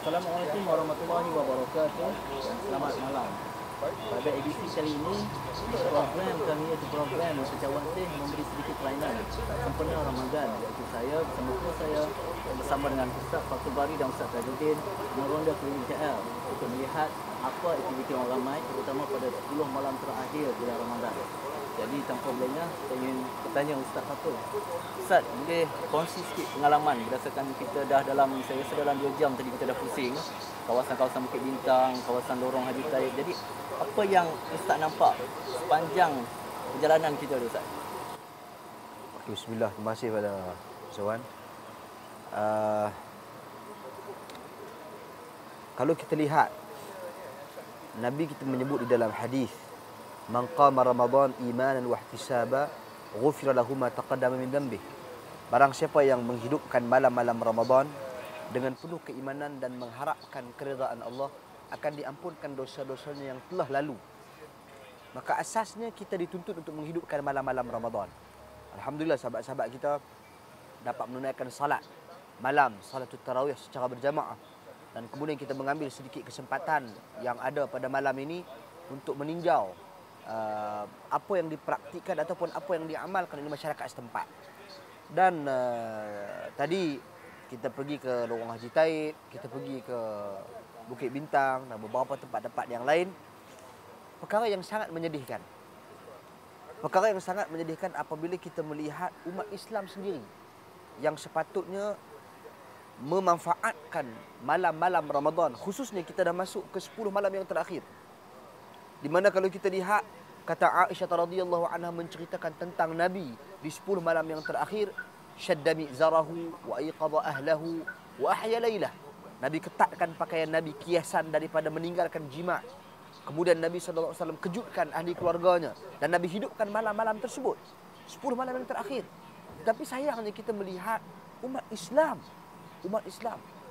Assalamualaikum warahmatullahi wabarakatuh. Selamat malam. Pada edisi kali ini, program kami iaitu program Sejawat Teh memberi sedikit kelainan sempena Ramadan. Iaitu saya bersama kru saya bersama dengan Ustaz Fatul Bari dan Ustaz Tajuddin meronda keliling KL untuk melihat apa aktiviti orang ramai terutama pada 10 malam terakhir bulan Ramadan. Jadi tanpa belanya saya ingin bertanya Ustaz Fatul. Ustaz, boleh kongsi sikit pengalaman berdasarkan kita dah dalam, saya rasa dalam 2 jam tadi kita dah pusing kawasan-kawasan Bukit Bintang, kawasan Lorong Haji Taib. Jadi apa yang Ustaz nampak sepanjang perjalanan kita tu Ustaz? Okay, bismillah. Terima kasih pada Zawan. Kalau kita lihat, Nabi kita menyebut di dalam hadis, "Man qama Ramadan imanan wa ihtisaba, ghufira lahu ma taqaddama min dhanbih." Barang siapa yang menghidupkan malam-malam Ramadan dengan penuh keimanan dan mengharapkan keridaan Allah, akan diampunkan dosa-dosanya yang telah lalu. Maka asasnya kita dituntut untuk menghidupkan malam-malam Ramadan. Alhamdulillah sahabat-sahabat kita dapat menunaikan salat malam, salatul tarawih secara berjamaah. Dan kemudian kita mengambil sedikit kesempatan yang ada pada malam ini untuk meninjau apa yang dipraktikkan ataupun apa yang diamalkan di masyarakat setempat. Dan tadi kita pergi ke Lorong Haji Taib, kita pergi ke Bukit Bintang dan beberapa tempat-tempat yang lain. Perkara yang sangat menyedihkan. Perkara yang sangat menyedihkan apabila kita melihat umat Islam sendiri yang sepatutnya memanfaatkan malam-malam Ramadan, khususnya kita dah masuk ke 10 malam yang terakhir. Di mana kalau kita lihat, kata Aisyah radhiyallahu anha menceritakan tentang Nabi di 10 malam yang terakhir, syadda mi'zarahu wa ayqadha ahlahu wa ahya lailah. Nabi ketatkan pakaian Nabi, kiasan daripada meninggalkan jima'. Kemudian Nabi SAW kejutkan ahli keluarganya dan Nabi hidupkan malam-malam tersebut, 10 malam yang terakhir. Tapi sayangnya kita melihat umat Islam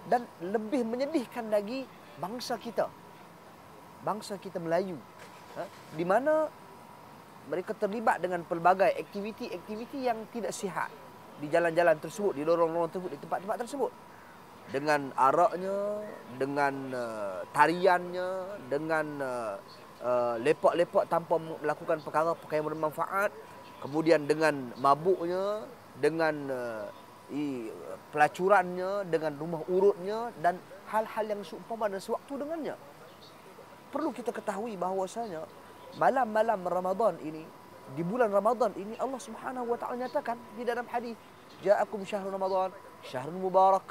dan lebih menyedihkan lagi bangsa kita Melayu, di mana mereka terlibat dengan pelbagai aktiviti-aktiviti yang tidak sihat di jalan-jalan tersebut, di lorong-lorong tersebut, di tempat-tempat tersebut. Dengan araknya, dengan tariannya, dengan lepak-lepak tanpa melakukan perkara-perkara yang bermanfaat, kemudian dengan mabuknya, dengan pelacurannya, dengan rumah urutnya dan hal-hal yang seumpama dan sewaktu dengannya. Perlu kita ketahui bahawasanya malam-malam Ramadan ini, di bulan Ramadan ini, Allah Subhanahu wa taala nyatakan di dalam hadis, "Ja'akum syahrul Ramadan, syahrul mubarak,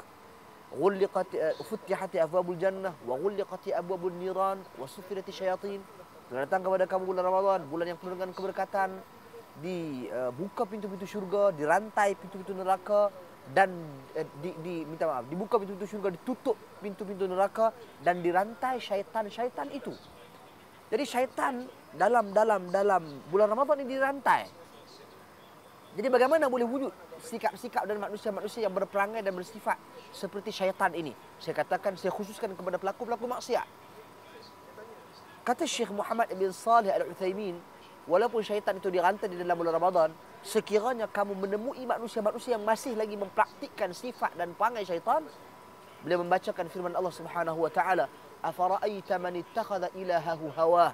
futihati abwabul jannah wa ghulliqati abwabun niran wa sufilati syayatin." Telah datang kepada kamu bulan Ramadan, bulan yang penuh dengan keberkatan, dibuka pintu-pintu syurga, dirantai pintu-pintu neraka dan dibuka pintu-pintu syurga, ditutup pintu-pintu neraka dan dirantai syaitan-syaitan itu. Jadi syaitan dalam bulan Ramadan ini dirantai. Jadi bagaimana boleh wujud sikap-sikap dan manusia-manusia yang berperangai dan bersifat seperti syaitan ini? Saya katakan, saya khususkan kepada pelaku-pelaku maksiat. Kata Syekh Muhammad bin Salih Al-Utsaimin, walaupun syaitan itu dirantai di dalam bulan Ramadan, sekiranya kamu menemui manusia-manusia yang masih lagi mempraktikkan sifat dan perangai syaitan, beliau membacakan firman Allah Subhanahu wa taala, "Afara'aita man ittakhadha ilahahu hawah?"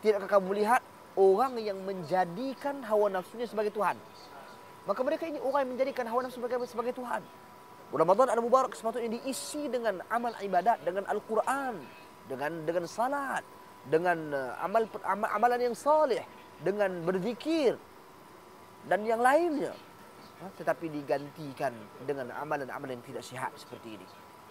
Tidakkah kamu melihat orang yang menjadikan hawa nafsunya sebagai Tuhan? Maka mereka ini orang yang menjadikan hawa nafsu sebagai Tuhan. Ramadan al-Mubarak sepatutnya diisi dengan amal ibadat, dengan Al-Quran, dengan salat, dengan amalan yang salih, dengan berzikir dan yang lainnya. Tetapi digantikan dengan amalan-amalan yang tidak sihat seperti ini.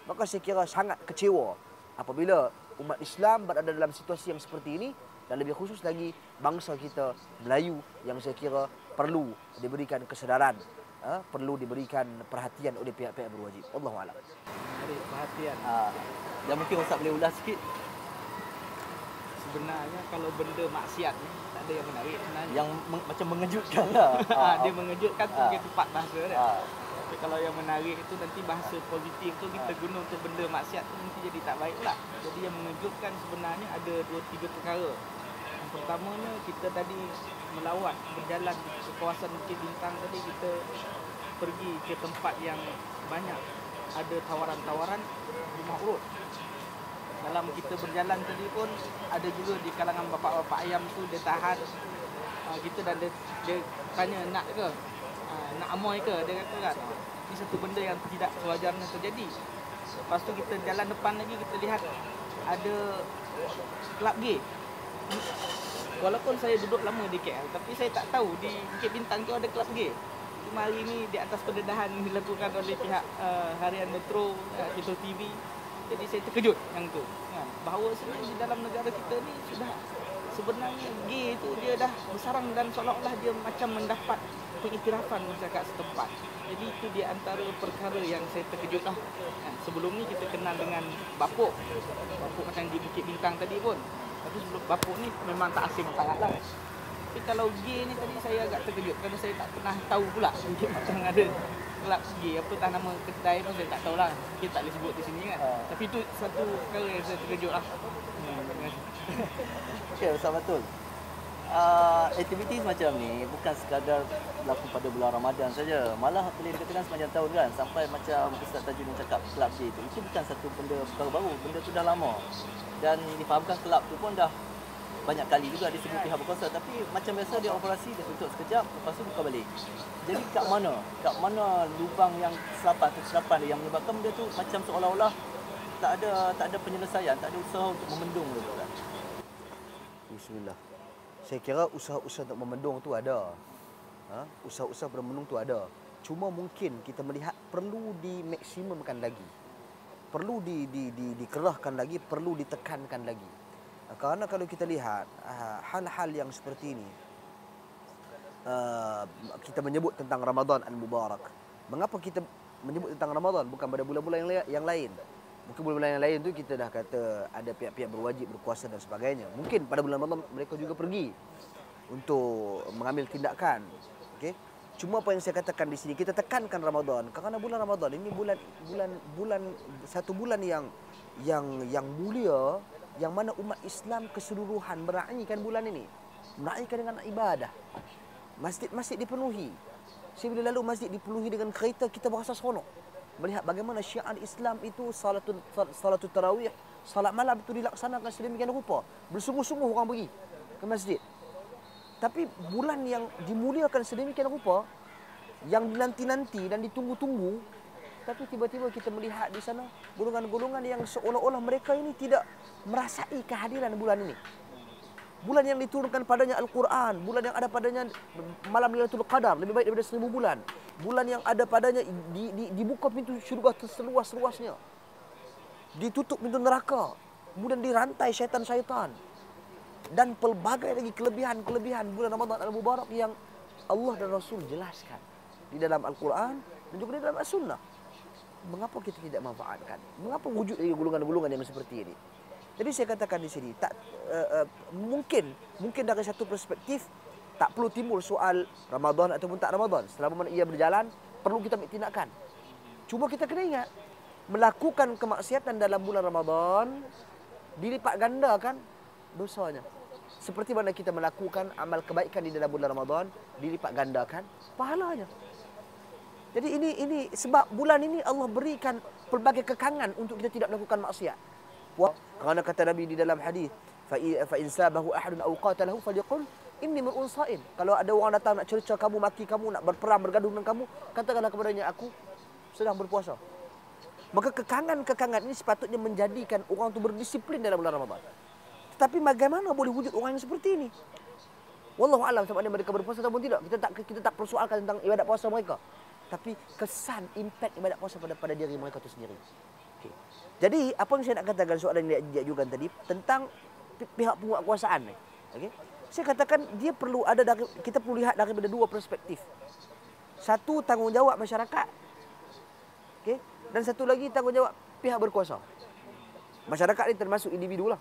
Maka saya kira sangat kecewa apabila umat Islam berada dalam situasi yang seperti ini, dan lebih khusus lagi bangsa kita Melayu yang saya kira perlu diberikan kesedaran, perlu diberikan perhatian oleh pihak-pihak berwajib. Wallahu a'lam. Ada perhatian. Dan mungkin Ustaz boleh ulas sikit. Sebenarnya kalau benda maksiat ni tak ada yang menarik sebenarnya. Yang macam mengejutkan lah. Dia mengejutkan tu mungkin tepat bahasa dia. Tapi kalau yang menarik itu nanti bahasa positif tu kita guna untuk benda maksiat tu nanti jadi tak baik pula. Jadi yang mengejutkan sebenarnya ada 2-3 perkara. Yang pertamanya, kita tadi melawat, berjalan ke kawasan Bukit Bintang tadi, kita pergi ke tempat yang banyak ada tawaran-tawaran rumah urut. dalam kita berjalan tadi pun ada juga di kalangan bapak-bapak ayam tu dia tahan kita dan dia tanya nak ke, nak amoy ke, dia kata kan. Ini satu benda yang tidak sewajarnya terjadi. Lepas tu kita jalan depan lagi, kita lihat ada kelab gay. Walaupun saya duduk lama di KL, tapi saya tak tahu di Bukit Bintang tu ada kelab gay. Cuma hari ini di atas pendedahan dilakukan oleh pihak Harian Metro, Metro TV. Jadi saya terkejut yang tu. Bahawa sebenarnya di dalam negara kita ni sudah sebenarnya gay tu dia dah bersarang dan seolah-olah dia macam mendapat pengiktirafan masyarakat setempat. Jadi itu di antara perkara yang saya terkejut lah. Sebelum ni kita kenal dengan Bapuk macam di Bukit Bintang tadi pun. Tapi sebelum Bapuk ni memang tak asing sangat lah. Tapi kalau gay ni tadi saya agak terkejut kerana saya tak pernah tahu pula mungkin macam ada kelab gay, apatah nama kedai pun saya tak tahulah. Kita tak boleh sebut di sini kan. Tapi itu satu perkara yang saya terkejut lah. Okey, Ustaz Fatul. Aktiviti semacam ni bukan sekadar berlaku pada bulan Ramadan saja. Malah boleh dikatakan sepanjang tahun kan. Sampai macam Ustaz Tajuddin cakap, kelab gay itu bukan satu benda perkara baru. Benda tu dah lama. Dan difahamkan kelab tu pun dah banyak kali juga disebut pihak berkuasa. Tapi macam biasa dia operasi, dia tutup sekejap, lepas tu buka balik. Jadi kat mana lubang yang kesilapan yang menyebabkan benda tu macam seolah-olah tak ada penyelesaian, tak ada usaha untuk memendung gitu kan. Bismillah. Saya kira usaha-usaha untuk memendung tu ada. Usaha-usaha memendung tu ada. Cuma mungkin kita melihat perlu dimaksimumkan lagi. Perlu dikerahkan lagi, perlu ditekankan lagi. Kerana kalau kita lihat hal-hal yang seperti ini, kita menyebut tentang Ramadan Al-Mubarak. Mengapa kita menyebut tentang Ramadan bukan pada bulan-bulan yang lain? Mungkin bulan-bulan yang lain tu kita dah kata ada pihak-pihak berwajib berkuasa dan sebagainya. Mungkin pada bulan Ramadan mereka juga pergi untuk mengambil tindakan. Okey. Cuma apa yang saya katakan di sini, kita tekankan Ramadan kerana bulan Ramadan ini bulan satu bulan yang mulia, yang mana umat Islam keseluruhan meraihkan bulan ini. Meraihkan dengan ibadah. Masjid-masjid dipenuhi. Saya bila lalu masjid dipenuhi dengan kereta, kita berasa seronok melihat bagaimana syiar Islam itu salatul tarawih, salat malam itu dilaksanakan sedemikian rupa. Bersungguh-sungguh orang pergi ke masjid. Tapi bulan yang dimuliakan sedemikian rupa, yang dinanti-nanti dan ditunggu-tunggu, tapi tiba-tiba kita melihat di sana golongan-golongan yang seolah-olah mereka ini tidak merasai kehadiran bulan ini. Bulan yang diturunkan padanya Al-Quran, bulan yang ada padanya malam Lailatul Qadar, lebih baik daripada 1000 bulan. Bulan yang ada padanya dibuka pintu syurga seluas-luasnya. Ditutup pintu neraka, kemudian dirantai syaitan-syaitan. Dan pelbagai lagi kelebihan-kelebihan bulan Ramadan Al-Mubarak yang Allah dan Rasul jelaskan di dalam Al-Quran dan juga di dalam As-Sunnah. Mengapa kita tidak manfaatkan? Mengapa wujud lagi golongan-golongan yang seperti ini? Jadi saya katakan di sini, mungkin dari satu perspektif tak perlu timbul soal Ramadan ataupun tak Ramadan. Selama mana ia berjalan, perlu kita ambil tindakan. Cuma kita kena ingat, melakukan kemaksiatan dalam bulan Ramadan dilipat gandakan dosanya. Seperti mana kita melakukan amal kebaikan di dalam bulan Ramadan dilipat gandakan pahalanya. Jadi ini sebab bulan ini Allah berikan pelbagai kekangan untuk kita tidak melakukan maksiat. Kerana kata Nabi di dalam hadis, fa in sabahu ahadun aw qatalahu falyaqul inni mar'un sha'im. Kalau ada orang datang nak cerca kamu, maki kamu, nak berperang bergaduh dengan kamu, katakanlah kepadanya, aku sedang berpuasa. Maka kekangan-kekangan ini sepatutnya menjadikan orang itu berdisiplin dalam bulan Ramadan. Tetapi bagaimana boleh wujud orang yang seperti ini? Wallahu a'lam sama ada mereka berpuasa ataupun tidak. Kita tak persoalkan tentang ibadat puasa mereka. Tapi kesan, impak ibadat puasa pada diri mereka itu sendiri. Okay. Jadi apa yang saya nak katakan soalan yang diajukan tadi tentang pihak penguatkuasaan ni. Okay. Saya katakan kita perlu lihat daripada dua perspektif. Satu, tanggungjawab masyarakat. Okay. Dan satu lagi tanggungjawab pihak berkuasa. Masyarakat ni termasuk individu lah.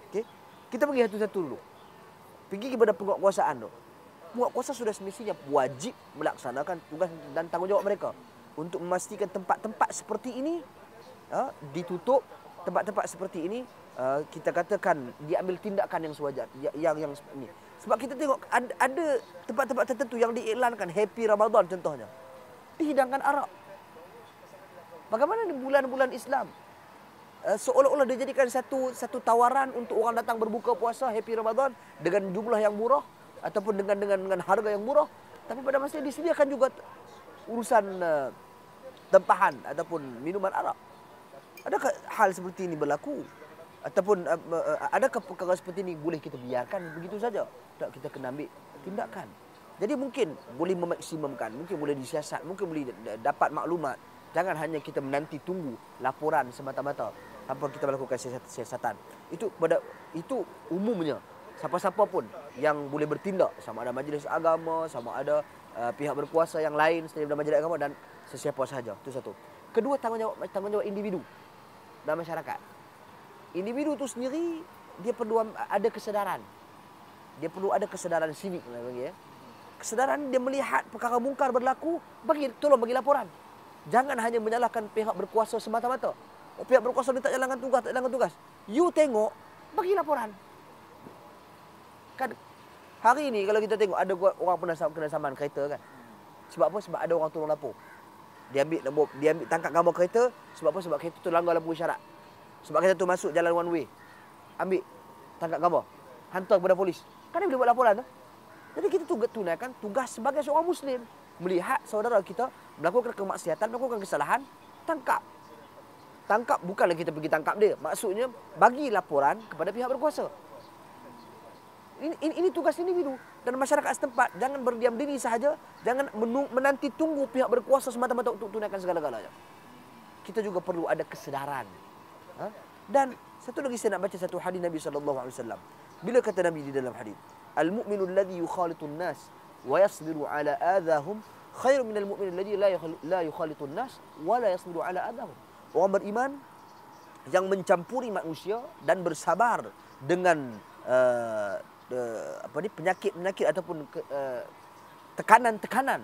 Okay. Kita pergi satu-satu dulu. Pergi kepada penguatkuasaan tu. Penguatkuasa sudah semestinya wajib melaksanakan tugas dan tanggungjawab mereka untuk memastikan tempat-tempat seperti ini ditutup, tempat-tempat seperti ini kita katakan diambil tindakan yang sewajar, yang ini. Sebab kita tengok ada tempat-tempat tertentu yang diiklankan Happy Ramadan contohnya, dihidangkan arak. Bagaimana di bulan-bulan Islam? seolah-olah dia jadikan satu tawaran untuk orang datang berbuka puasa happy Ramadan dengan jumlah yang murah ataupun dengan harga yang murah, tapi pada masanya disediakan juga urusan tempahan ataupun minuman arak. Adakah hal seperti ini berlaku? Ataupun adakah perkara seperti ini boleh kita biarkan begitu saja? Tak, kita kena ambil tindakan. Jadi mungkin boleh memaksimumkan, mungkin boleh disiasat, mungkin boleh dapat maklumat. Jangan hanya kita menanti tunggu laporan semata-mata tanpa kita melakukan siasatan. Itu umumnya siapa-siapa pun yang boleh bertindak, sama ada majlis agama, sama ada pihak berkuasa yang lain selain daripada majlis agama dan sesiapa sahaja. Itu satu. Kedua, tanggungjawab individu dan masyarakat. Individu itu sendiri dia perlu ada kesedaran. Dia perlu ada kesedaran sivik, ya. Kesedaran dia melihat perkara mungkar berlaku, tolong bagi laporan. Jangan hanya menyalahkan pihak berkuasa semata-mata. Oh, pihak berkuasa dia tak jalankan tugas, You tengok, bagi laporan. Kan hari ini kalau kita tengok ada orang pernah kena saman kereta kan. Sebab apa? Sebab ada orang tolong lapor. Dia ambil tangkap gambar kereta. Sebab apa? Sebab kereta tu langgar lampu isyarat. Sebab kereta tu masuk jalan one way. Ambil tangkap gambar, hantar kepada polis. Kan dia boleh buat laporan tu. Jadi kita tunaikan tugas sebagai seorang Muslim. Melihat saudara kita melakukan kemaksiatan, melakukan kesalahan, tangkap. Tangkap bukanlah kita pergi tangkap dia. Maksudnya bagi laporan kepada pihak berkuasa. Ini tugas individu dan masyarakat setempat. Jangan berdiam diri sahaja. Jangan menanti tunggu pihak berkuasa semata-mata untuk tunaikan segala-galanya. Kita juga perlu ada kesedaran. Dan satu lagi saya nak baca satu hadis Nabi SAW. Bila kata Nabi di dalam hadis, Al-mu'minu alladhi yukhalitun nas wa yasbiru ala adahum khairu minal mu'min alladhi la yukhalitun nas wa la yasbiru ala adahum. Orang beriman yang mencampuri manusia dan bersabar dengan penyakit-penyakit ataupun tekanan-tekanan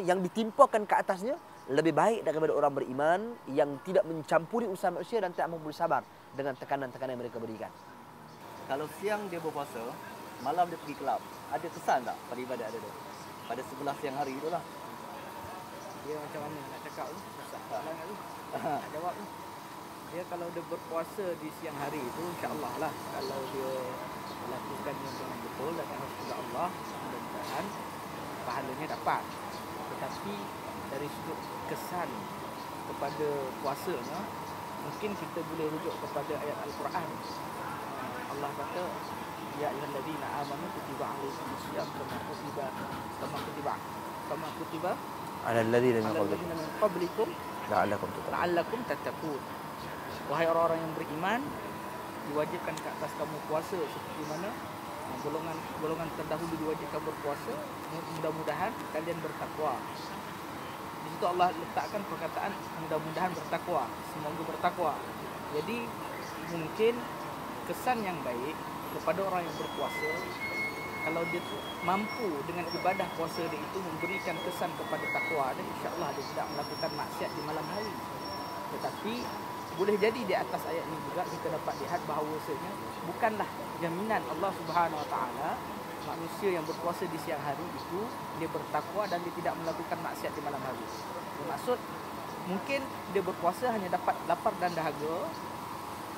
yang ditimpakan ke atasnya lebih baik daripada orang beriman yang tidak mencampuri urusan manusia dan tidak mampu bersabar dengan tekanan-tekanan yang mereka berikan. Kalau siang dia berpuasa, malam dia pergi kelab, ada kesan tak pada ibadat dia tu? Pada 11 siang hari tu lah. Dia macam mana nak cakap tu? Susah sangat tu. Nak jawab tu. Dia kalau dia berpuasa di siang hari tu, insya-Allah lah. Kalau dia melakukan yang betul dan kepada Allah, mudah-mudahan pahalanya dapat. Tetapi dari sudut kesan kepada puasanya, mungkin kita boleh rujuk kepada ayat Al-Quran. Allah kata, Ya ayyuhallazina amanu kutiba alaikumus syiyam kama kutiba Ala alladzina min qablikum la'allakum tattaqun. Wahai orang-orang yang beriman, diwajibkan ke atas kamu puasa seperti mana golongan terdahulu diwajibkan berpuasa, mudah-mudahan kalian bertakwa. Di situ Allah letakkan perkataan mudah-mudahan bertakwa, semoga bertakwa. Jadi mungkin kesan yang baik kepada orang yang berpuasa, kalau dia mampu dengan ibadah puasa dia itu memberikan kesan kepada takwa, dan insya-Allah dia tidak melakukan maksiat di malam hari. Tetapi boleh jadi di atas ayat ini juga kita dapat lihat bahawasanya bukanlah jaminan Allah Subhanahu Wa Taala manusia yang berpuasa di siang hari itu dia bertakwa dan dia tidak melakukan maksiat di malam hari. Bermaksud mungkin dia berpuasa hanya dapat lapar dan dahaga,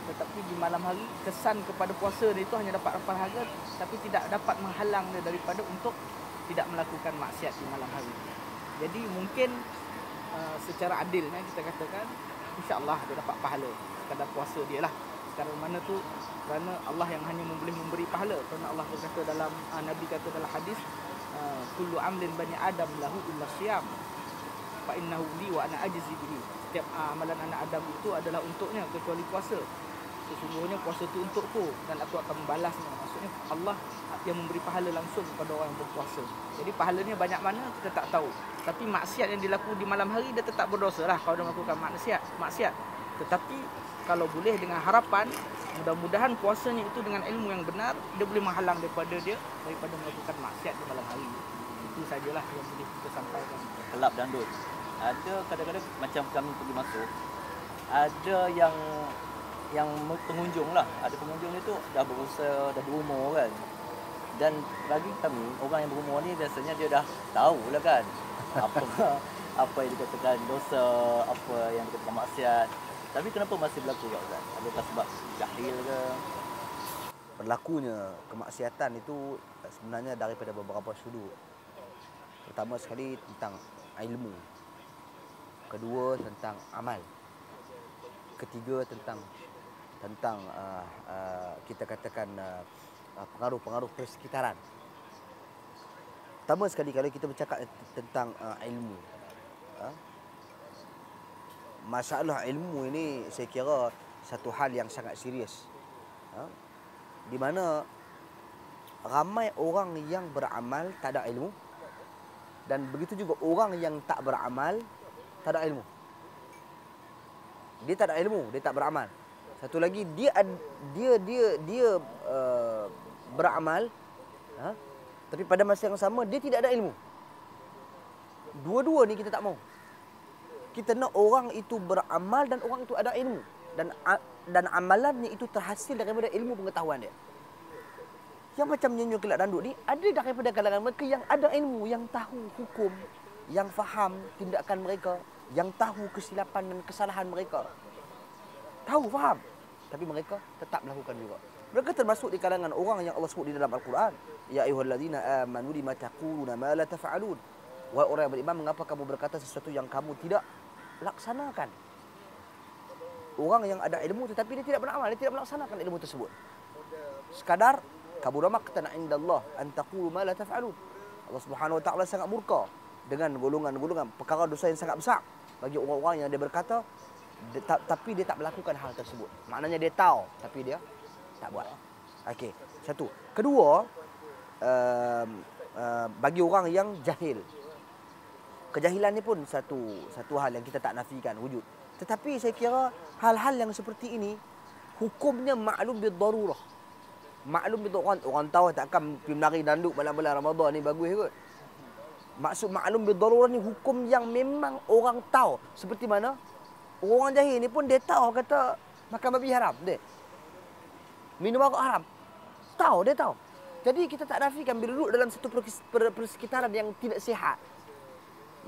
tetapi di malam hari kesan kepada puasa dia itu hanya dapat lapar dahaga, tapi tidak dapat menghalang dia daripada untuk tidak melakukan maksiat di malam hari. Jadi mungkin secara adilnya kita katakan insya-Allah dia dapat pahala sekadar puasa dia lah. Sekarang mana tu kerana Allah yang hanya boleh memberi pahala, kerana Allah berkata dalam Nabi kata dalam hadis, kullu amlin bani adam lahu illa siyam fa innahu li wa ana ajzi bihi. Setiap amalan anak Adam itu adalah untuknya kecuali puasa. Sesungguhnya puasa itu untukku dan aku akan membalasnya. Maksudnya Allah yang memberi pahala langsung kepada orang yang berpuasa. Jadi pahalanya banyak mana kita tak tahu. Tapi maksiat yang dilakukan di malam hari dia tetap berdosa lah kalau dia melakukan maksiat. Tetapi kalau boleh dengan harapan, mudah-mudahan puasanya itu dengan ilmu yang benar, dia boleh menghalang daripada melakukan maksiat di malam hari. Itu sajalah yang boleh kita sampaikan. Kelab dangdut. Ada kadang-kadang macam kami pergi masuk, ada yang pengunjung lah. Ada pengunjung itu dah berusaha, dah berumur kan. Dan bagi kami, orang yang berumur ni biasanya dia dah tahu lah kan apa yang dikatakan dosa, apa yang dikatakan maksiat. Tapi kenapa masih berlaku Pak Ustaz? Adakah sebab jahil ke? Berlakunya kemaksiatan itu sebenarnya daripada beberapa sudut. Pertama sekali tentang ilmu. Kedua tentang amal. Ketiga tentang kita katakan pengaruh-pengaruh persekitaran. Pertama sekali kalau kita bercakap tentang ilmu. Masalah ilmu ini saya kira satu hal yang sangat serius. Di mana ramai orang yang beramal tak ada ilmu, dan begitu juga orang yang tak beramal tak ada ilmu. Dia tak ada ilmu, dia tak beramal. Satu lagi dia beramal, tapi pada masa yang sama dia tidak ada ilmu. Dua-dua ni kita tak mau. Kita nak orang itu beramal dan orang itu ada ilmu, dan amalannya itu terhasil daripada ilmu pengetahuan dia. Yang macam nyanyi kelak dandut ni ada daripada kalangan mereka yang ada ilmu, yang tahu hukum, yang faham tindakan mereka, yang tahu kesilapan dan kesalahan mereka. Tahu, faham, tapi mereka tetap melakukan juga. Mereka termasuk di kalangan orang yang Allah sebut di dalam Al-Quran, ya ayyuhallazina amanu lima taquluna ma la taf'alun. Wahai orang yang beriman, mengapa kamu berkata sesuatu yang kamu tidak laksanakan? Orang yang ada ilmu tetapi dia tidak beramal, dia tidak melaksanakan ilmu tersebut. Sekadar kabura maqtan 'inda Allah an taqulu ma la taf'alun. Allah Subhanahu wa taala sangat murka dengan golongan-golongan perkara dosa yang sangat besar bagi orang-orang yang dia berkata tapi dia tak melakukan hal tersebut. Maknanya dia tahu tapi dia tak buat. Okey, satu. Kedua, bagi orang yang jahil. Kejahilan ni pun satu hal yang kita tak nafikan wujud. Tetapi saya kira hal-hal yang seperti ini hukumnya maklum bid-darurah. Maklum bid-darurah. Orang tahu takkan pergi menari danduk bulan-bulan Ramadan ni bagus kot. Maksud maklum bid-darurah ni hukum yang memang orang tahu. Seperti mana? Orang jahil ni pun dia tahu kata makan babi haram. Dia minum arak haram. Tahu, dia tahu. Jadi kita tak nafikan bila duduk dalam satu persekitaran yang tidak sihat,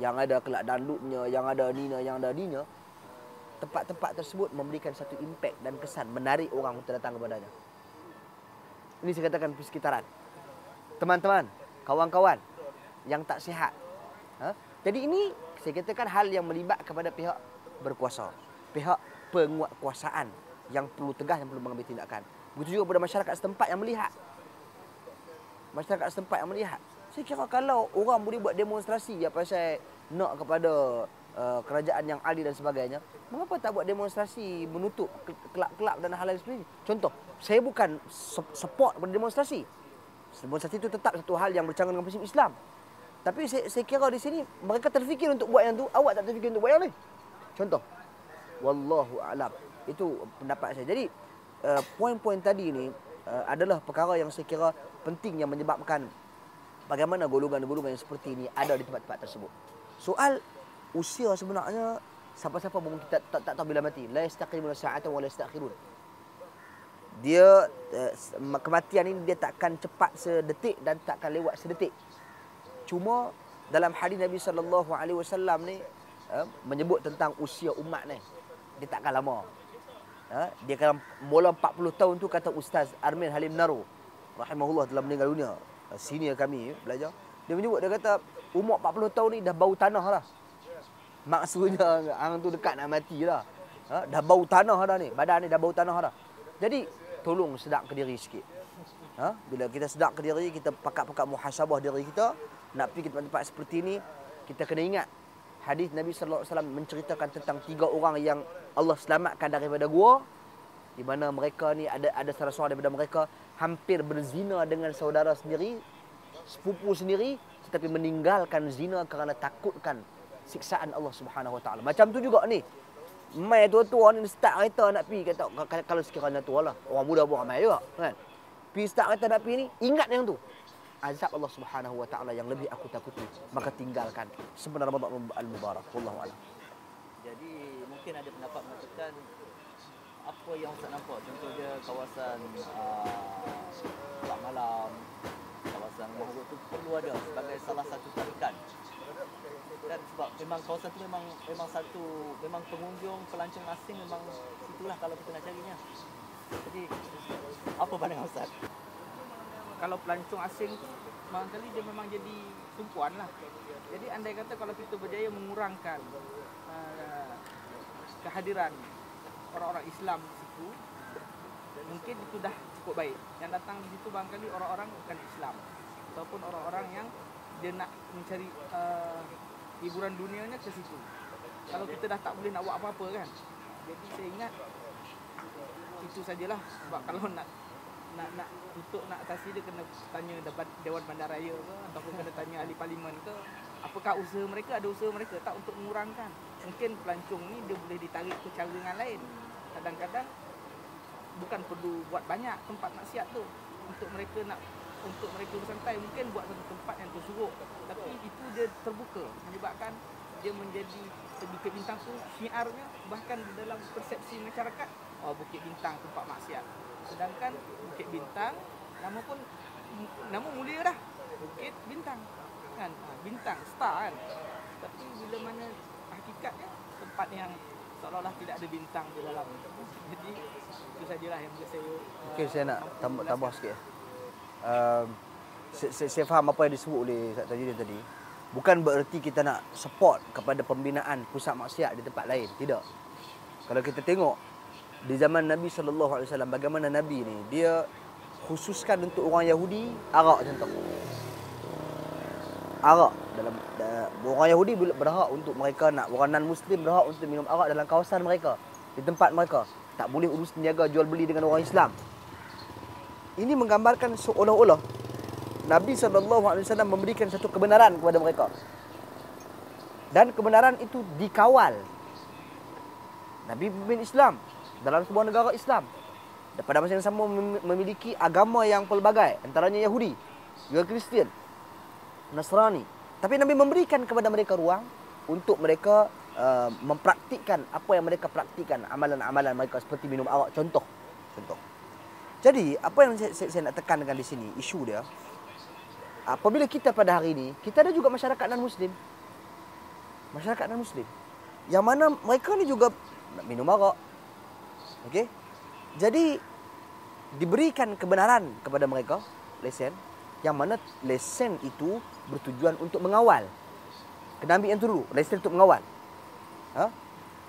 yang ada kelak danduknya, yang ada nina, tempat-tempat tersebut memberikan satu impak dan kesan menarik orang untuk datang kepadanya. Ini saya katakan persekitaran. Teman-teman, kawan-kawan yang tak sihat. Jadi ini saya katakan hal yang melibat kepada pihak berkuasa, pihak penguatkuasaan yang perlu tegas, yang perlu mengambil tindakan. Begitu juga pada masyarakat setempat yang melihat. Saya kira kalau orang boleh buat demonstrasi pasal nak kepada kerajaan yang adil dan sebagainya, mengapa tak buat demonstrasi menutup kelab-kelab dan hal-hal seperti ini? Contoh, saya bukan support pada demonstrasi. Demonstrasi itu tetap satu hal yang bercanggah dengan prinsip Islam. Tapi saya kira di sini mereka terfikir untuk buat yang tu, awak tak terfikir untuk buat yang ni. Contoh, wallahu a'lam. Itu pendapat saya. Jadi poin-poin tadi ni adalah perkara yang saya kira penting yang menyebabkan bagaimana golongan-golongan yang seperti ini ada di tempat-tempat tersebut. Soal usia sebenarnya siapa-siapa pun kita tak tahu bila mati. La yastaqimuna sa'atan wa la yastakhirun. Dia kematian ini dia takkan cepat sedetik dan takkan lewat sedetik. Cuma dalam hadis Nabi sallallahu alaihi wasallam ni menyebut tentang usia umat ni, dia takkan lama. Dia kalau mula 40 tahun tu, kata Ustaz Armin Halim Naru rahimahullah telah meninggal dunia, senior kami belajar. Dia menyebut, dia kata umur 40 tahun ni dah bau tanah dah. Maksudnya hang tu dekat nak mati dah. Dah bau tanah dah ni, badan ni dah bau tanah dah. Jadi tolong sedar ke diri sikit. Bila kita sedar ke diri, kita pakat-pakat muhasabah diri kita, nak pergi ke tempat-tempat seperti ini, kita kena ingat hadis Nabi sallallahu alaihi wasallam menceritakan tentang 3 orang yang Allah selamatkan daripada gua, di mana mereka ni ada salah seorang daripada mereka hampir berzina dengan saudara sendiri, sepupu sendiri, tetapi meninggalkan zina kerana takutkan siksaan Allah Subhanahu wa taala. Macam tu juga ni. Mai tua-tua ni start kereta nak pi, kata kalau sekiranya tua lah, orang muda pun ramai juga kan. Pi start kereta nak pi ni, ingat yang tu. Azab Allah Subhanahu wa taala yang lebih aku takuti, maka tinggalkan sebenarnya Ramadan al-Mubarak. Wallahu a'lam. Jadi mungkin ada pendapat mengatakan apa yang Ustaz nampak, contohnya kawasan Kelab Malam, kawasan Mahmud tu perlu ada sebagai salah satu tarikan Dan sebab memang kawasan tu memang satu, memang pengunjung, pelancong asing memang situlah kalau kita nak carinya. Jadi apa pandangan Ustaz? Kalau pelancong asing tu barangkali dia memang jadi tumpuan lah. Jadi andai kata kalau kita berjaya mengurangkan kehadiran orang-orang Islam di situ, mungkin itu dah cukup baik. Yang datang di situ barangkali orang-orang bukan Islam ataupun orang-orang yang dia nak mencari hiburan dunianya ke situ. Kalau kita dah tak boleh nak buat apa-apa kan. Jadi saya ingat itu sajalah, sebab kalau nak untuk nak atasi dia kena tanya Dewan Bandaraya ke ataupun kena tanya ahli parlimen ke, apakah usaha mereka, ada usaha mereka tak untuk mengurangkan. Mungkin pelancong ni dia boleh ditarik ke cara yang lain. Kadang-kadang bukan perlu buat banyak tempat maksiat tu untuk mereka bersantai, mungkin buat satu tempat yang tersuruh, tapi itu dia terbuka, menyebabkan dia menjadi Bukit Bintang tu syiarnya bahkan di dalam persepsi masyarakat, Bukit Bintang tempat maksiat. Sedangkan Bukit Bintang nama mulia dah, Bukit Bintang kan, bintang, star kan. Tapi bila mana hakikatnya tempat yang seolah-olah tidak ada bintang di dalam. Jadi itu sajalah yang boleh saya Mungkin saya nak tambah sikit. Saya faham apa yang disebut oleh Ustaz Tajudin tadi. Bukan bererti kita nak support kepada pembinaan pusat maksiat di tempat lain. Tidak. Kalau kita tengok di zaman Nabi SAW, bagaimana Nabi ni, dia khususkan untuk orang Yahudi, arak contoh. Arak dalam orang Yahudi berhak untuk mereka nak, orang non-Muslim berhak untuk minum arak dalam kawasan mereka, di tempat mereka. Tak boleh urus niaga jual beli dengan orang Islam. Ini menggambarkan seolah-olah Nabi SAW memberikan satu kebenaran kepada mereka. Dan kebenaran itu dikawal. Nabi pemimpin Islam dalam sebuah negara Islam. Dan pada masa yang sama memiliki agama yang pelbagai. Antaranya Yahudi, juga Kristian, Nasrani. Tapi Nabi memberikan kepada mereka ruang untuk mereka mempraktikkan apa yang mereka praktikkan, amalan-amalan mereka seperti minum arak, contoh. Jadi, apa yang saya nak tekankan di sini, isu dia, apabila kita pada hari ini, kita ada juga masyarakat non-Muslim. Masyarakat non-Muslim. Yang mana mereka ni juga nak minum arak. Okey? Jadi, diberikan kebenaran kepada mereka, lesen, yang mana lesen itu bertujuan untuk mengawal. Kena ambil yang tu dulu, lesen untuk mengawal.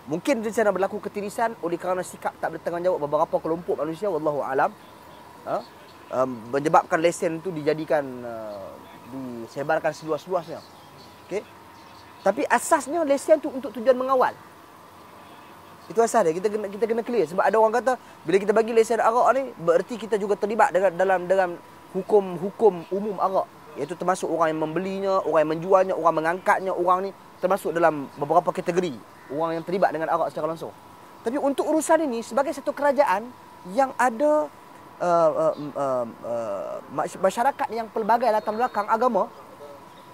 Mungkin di sana berlaku ketirisan oleh kerana sikap tak bertanggungjawab beberapa kelompok manusia, wallahu alam, menyebabkan lesen itu dijadikan disebarkan seluas-luasnya. Okey. Tapi asasnya lesen tu untuk tujuan mengawal. Itu asas dia. Kita kena clear, sebab ada orang kata bila kita bagi lesen arak ni bererti kita juga terlibat dalam hukum umum arak, iaitu termasuk orang yang membelinya, orang yang menjualnya, orang mengangkatnya, orang ni termasuk dalam beberapa kategori orang yang terlibat dengan arak secara langsung. Tapi untuk urusan ini, sebagai satu kerajaan yang ada masyarakat yang pelbagai latar belakang agama,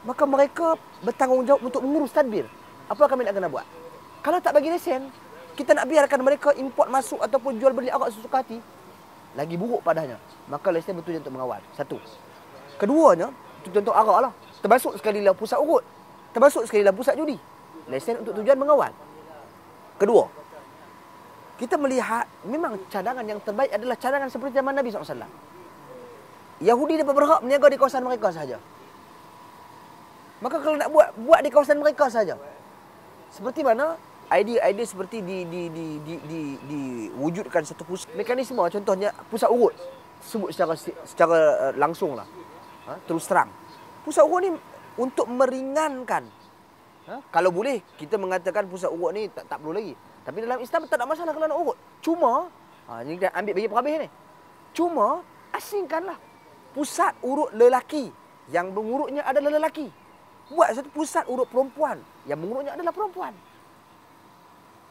maka mereka bertanggungjawab untuk mengurus tadbir. Apa kami nak kena buat? Kalau tak bagi lesen, kita nak biarkan mereka import masuk ataupun jual beli arak sesuka hati, lagi buruk padanya. Maka lesen bertujuan untuk mengawal. Satu. Keduanya, contoh arak lah, termasuk sekali dalam pusat urut, termasuk sekali dalam pusat judi. Lesen untuk tujuan mengawal. Kedua, kita melihat memang cadangan yang terbaik adalah cadangan seperti zaman Nabi SAW. Yahudi dapat berhak berniaga di kawasan mereka sahaja. Maka kalau nak buat di kawasan mereka sahaja. Seperti mana idea-idea seperti diwujudkan satu mekanisme, contohnya pusat urut. Sebut secara langsung lah. Terus terang. Pusat urut ni untuk meringankan. Kalau boleh, kita mengatakan pusat urut ni tak perlu lagi. Tapi dalam Islam tak ada masalah kalau nak urut. Cuma, ni kita ambil bagi perhabis ni. Cuma, asingkanlah pusat urut lelaki. Yang mengurutnya adalah lelaki. Buat satu pusat urut perempuan. Yang mengurutnya adalah perempuan.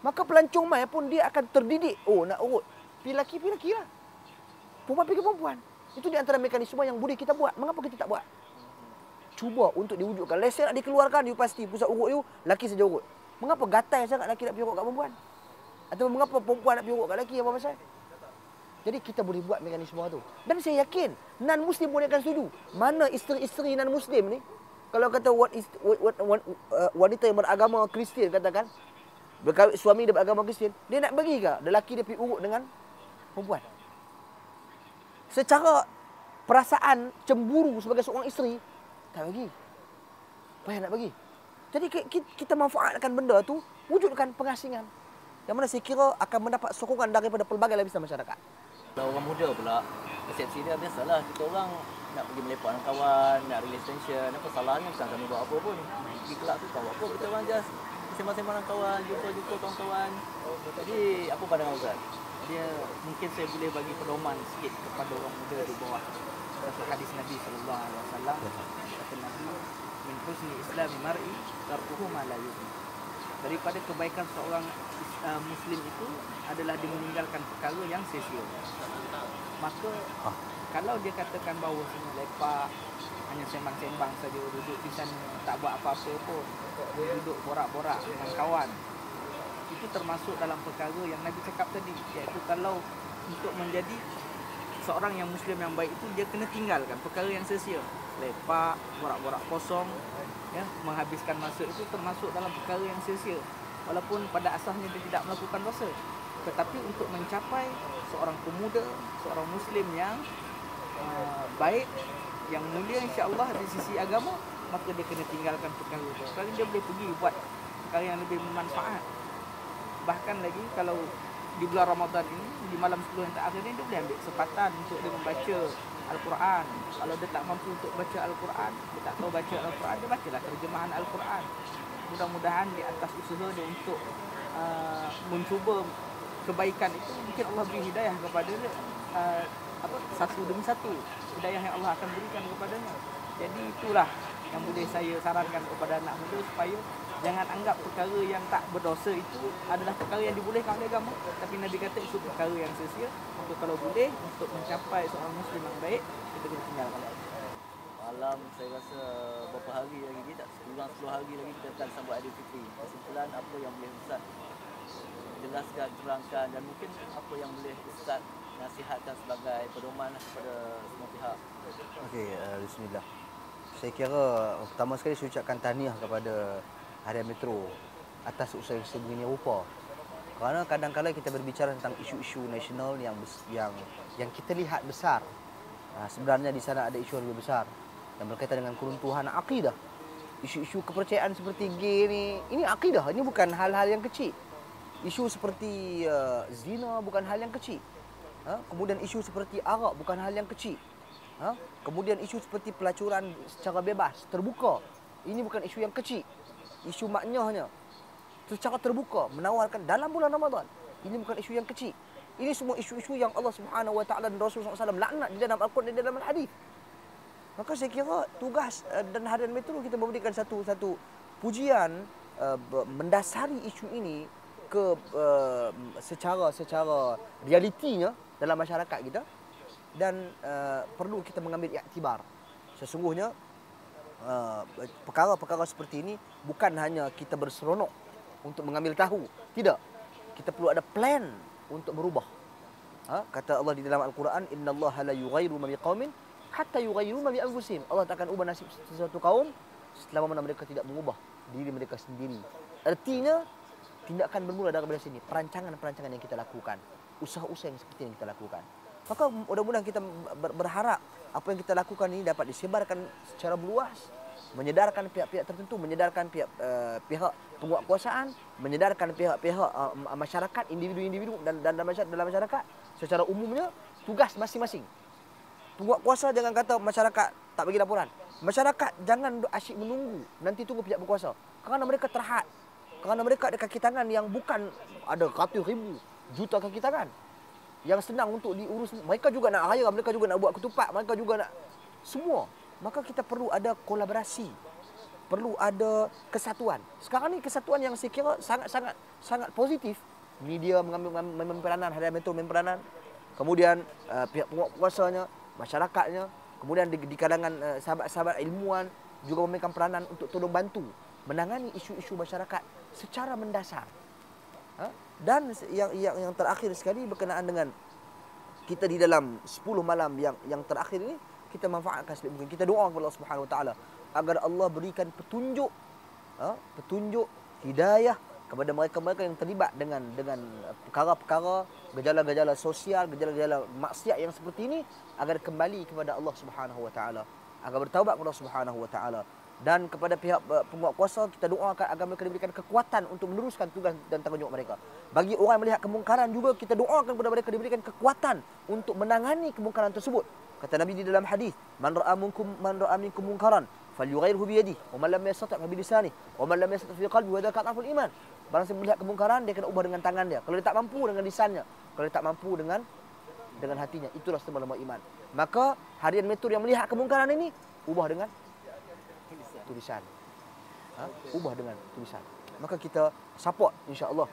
Maka pelancong mai pun dia akan terdidik. Oh, nak urut. Pergi lelaki lah. Perempuan pergi perempuan. Itu di antara mekanisme yang boleh kita buat. Mengapa kita tak buat? Cuba untuk diwujudkan. Lesen nak dikeluarkan, you pasti pusat urut you, lelaki saja urut. Mengapa gatai sangat lelaki nak pergi urut kat perempuan? Atau mengapa perempuan nak pergi urut kat lelaki, apa pasal? Jadi kita boleh buat mekanisme tu. Dan saya yakin non-Muslim pun akan setuju. Mana isteri-isteri non-Muslim ni Kalau kata wanita yang beragama Kristian katakan, suami dia beragama Kristian, dia nak bagi ke lelaki dia pergi urut dengan perempuan? Secara perasaan cemburu sebagai seorang isteri, tak bagi. Apa yang nak bagi? Jadi kita manfaatkan benda tu, wujudkan pengasingan. Yang mana saya kira akan mendapat sokongan daripada pelbagai lapisan masyarakat. Kalau orang muda pula, persepsi dia biasalah. Kita orang nak pergi melepak dengan kawan, nak release tension. Apa salahnya bukan kami buat apa pun. Pergi kelab tu tahu apa. Kita orang just sembang-sembang dengan kawan, jumpa kawan-kawan. Jadi apa pandangan Ustaz? Dia mungkin saya boleh bagi pedoman sikit kepada orang muda di bawah hadis Nabi sallallahu alaihi wasallam. Kata Nabi, min husni islami mar'i tarkuhu ma la yu'min. Daripada kebaikan seorang Muslim itu adalah dia meninggalkan perkara yang sia-sia. Maka kalau dia katakan bahawa semua lepak, hanya sembang-sembang saja, duduk di sana, tak buat apa-apa pun, duduk borak-borak dengan kawan, itu termasuk dalam perkara yang Nabi cakap tadi, iaitu kalau untuk menjadi seorang yang Muslim yang baik itu, dia kena tinggalkan perkara yang sia-sia. Lepak, borak-borak kosong, ya, menghabiskan masa itu termasuk dalam perkara yang sia-sia. Walaupun pada asalnya dia tidak melakukan dosa, tetapi untuk mencapai seorang pemuda, seorang Muslim yang baik, yang mulia insya-Allah di sisi agama, maka dia kena tinggalkan perkara itu. Kalau dia boleh pergi buat perkara yang lebih bermanfaat. Bahkan lagi kalau di bulan Ramadan ini, di malam 10 yang terakhir ini, dia boleh ambil kesempatan untuk dia membaca Al-Quran. Kalau dia tak mampu untuk baca Al-Quran, dia tak tahu baca Al-Quran, dia bacalah terjemahan Al-Quran. Mudah-mudahan di atas usaha dia untuk mencuba kebaikan itu, mungkin Allah beri hidayah kepada dia, satu demi satu hidayah yang Allah akan berikan kepadanya. Jadi itulah yang boleh saya sarankan kepada anak muda, supaya jangan anggap perkara yang tak berdosa itu adalah perkara yang dibolehkan oleh agama, tapi Nabi kata itu perkara yang sia-sia. Maka kalau boleh untuk mencapai seorang Muslim yang baik, kita kena tinggalkan. Malam saya rasa beberapa hari lagi, kita kurang 10 hari lagi kita akan sambut Aidilfitri. Kesimpulan apa yang boleh Ustaz jelaskan, terangkan, dan mungkin apa yang boleh Ustaz nasihatkan sebagai pedoman kepada semua pihak. Okey, bismillah. Saya kira pertama sekali saya ucapkan tahniah kepada Harian Metro atas usaha sebegini rupa. Kerana kadang-kadang kita berbicara tentang isu-isu nasional yang kita lihat besar. Sebenarnya di sana ada isu yang lebih besar yang berkaitan dengan keruntuhan akidah. Isu-isu kepercayaan seperti gay ini akidah, ini bukan hal-hal yang kecil. Isu seperti zina bukan hal yang kecil. Kemudian isu seperti arak bukan hal yang kecil. Kemudian isu seperti pelacuran secara bebas, terbuka, ini bukan isu yang kecil. Isu maknyahnya secara terbuka menawarkan dalam bulan Ramadan, ini bukan isu yang kecil. Ini semua isu-isu yang Allah Subhanahu Wa Taala dan Rasulullah SAW laknat di dalam Al-Quran dan di dalam Al-Hadis. Maka saya kira tugas dan Harian Metro kita memberikan satu pujian mendasari isu ini ke secara realitinya dalam masyarakat kita, dan perlu kita mengambil iktibar. Sesungguhnya perkara-perkara seperti ini bukan hanya kita berseronok untuk mengambil tahu, tidak. Kita perlu ada plan untuk berubah. Kata Allah di dalam Al-Quran, innallaha la yughayyiru ma biqaumin hatta yughayyiru ma bi anfusihim. Allah tak akan ubah nasib sesuatu kaum selama mana mereka tidak mengubah diri mereka sendiri. Artinya tindakan bermula daripada sini, perancangan-perancangan yang kita lakukan, usaha-usaha yang seperti yang kita lakukan. Maka mudah-mudahan kita berharap apa yang kita lakukan ini dapat disebarkan secara meluas, menyedarkan pihak-pihak tertentu, menyedarkan pihak penguatkuasaan, menyedarkan pihak-pihak masyarakat, individu-individu dan dalam masyarakat secara umumnya. Tugas masing-masing. Penguatkuasa jangan kata masyarakat tak bagi laporan. Masyarakat jangan asyik menunggu nanti tunggu pihak berkuasa, kerana mereka terhad, kerana mereka ada kaki tangan yang bukan ada ratus ribu, juta kaki tangan yang senang untuk diurus. Mereka juga nak raya, mereka juga nak buat ketupat, mereka juga nak semua. Maka kita perlu ada kolaborasi, perlu ada kesatuan. Sekarang ni kesatuan yang saya kira sangat positif. Media mengambil peranan, Harian Metro mengambil peranan. Kemudian pihak penguatkuasanya, masyarakatnya, kemudian di kalangan sahabat-sahabat ilmuwan juga memberikan peranan untuk tolong bantu menangani isu-isu masyarakat secara mendasar. Dan yang terakhir sekali berkenaan dengan kita di dalam 10 malam yang terakhir ini, kita manfaatkan sebaik mungkin. Kita doa kepada Allah Subhanahu Wa Taala agar Allah berikan petunjuk, petunjuk hidayah kepada mereka-mereka yang terlibat dengan perkara-perkara, gejala-gejala sosial, gejala-gejala maksiat yang seperti ini, agar kembali kepada Allah Subhanahu Wa Taala, agar bertaubat kepada Allah Subhanahu Wa Taala. Dan kepada pihak penguat kuasa, kita doakan agar mereka diberikan kekuatan untuk meneruskan tugas dan tanggungjawab mereka. Bagi orang yang melihat kemungkaran juga, kita doakan kepada mereka diberikan kekuatan untuk menangani kemungkaran tersebut. Kata Nabi di dalam hadis, man ra'a minkum munkaran falyughayyirhu bi yadihi wa man lam yastati' bi lisanihi wa man lam yastati' fi qalbihi wa dzaka dhaful iman. Barang siapa melihat kemungkaran, dia kena ubah dengan tangan dia. Kalau dia tak mampu, dengan lisannya. Kalau dia tak mampu, dengan hatinya. Itulah sembah iman. Maka harian metode yang melihat kemungkaran ini, ubah dengan tulisan. Ubah dengan tulisan. Maka kita support, insya-Allah.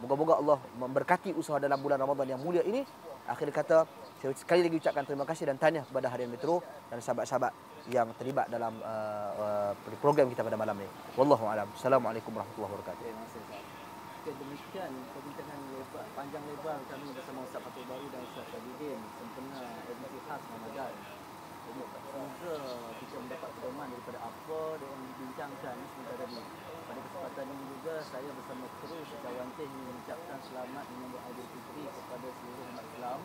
Moga-moga Allah memberkati usaha dalam bulan Ramadan yang mulia ini. Akhir kata, saya sekali lagi ucapkan terima kasih dan tahniah kepada Harian Metro dan sahabat-sahabat yang terlibat dalam program kita pada malam ini. Wallahu a'lam. Assalamualaikum warahmatullahi wabarakatuh. Okay, demikian perbincangan panjang lebar kami bersama Ustaz Fatul Bari dan Ustaz Sabidin sempena edisi khas Ramadan. Semoga kita mendapat pedoman daripada apa yang dibincangkan sebentar tadi. Pada kesempatan ini juga saya bersama kru Sejawantih mengucapkan selamat menyambut Aidilfitri kepada seluruh umat Islam.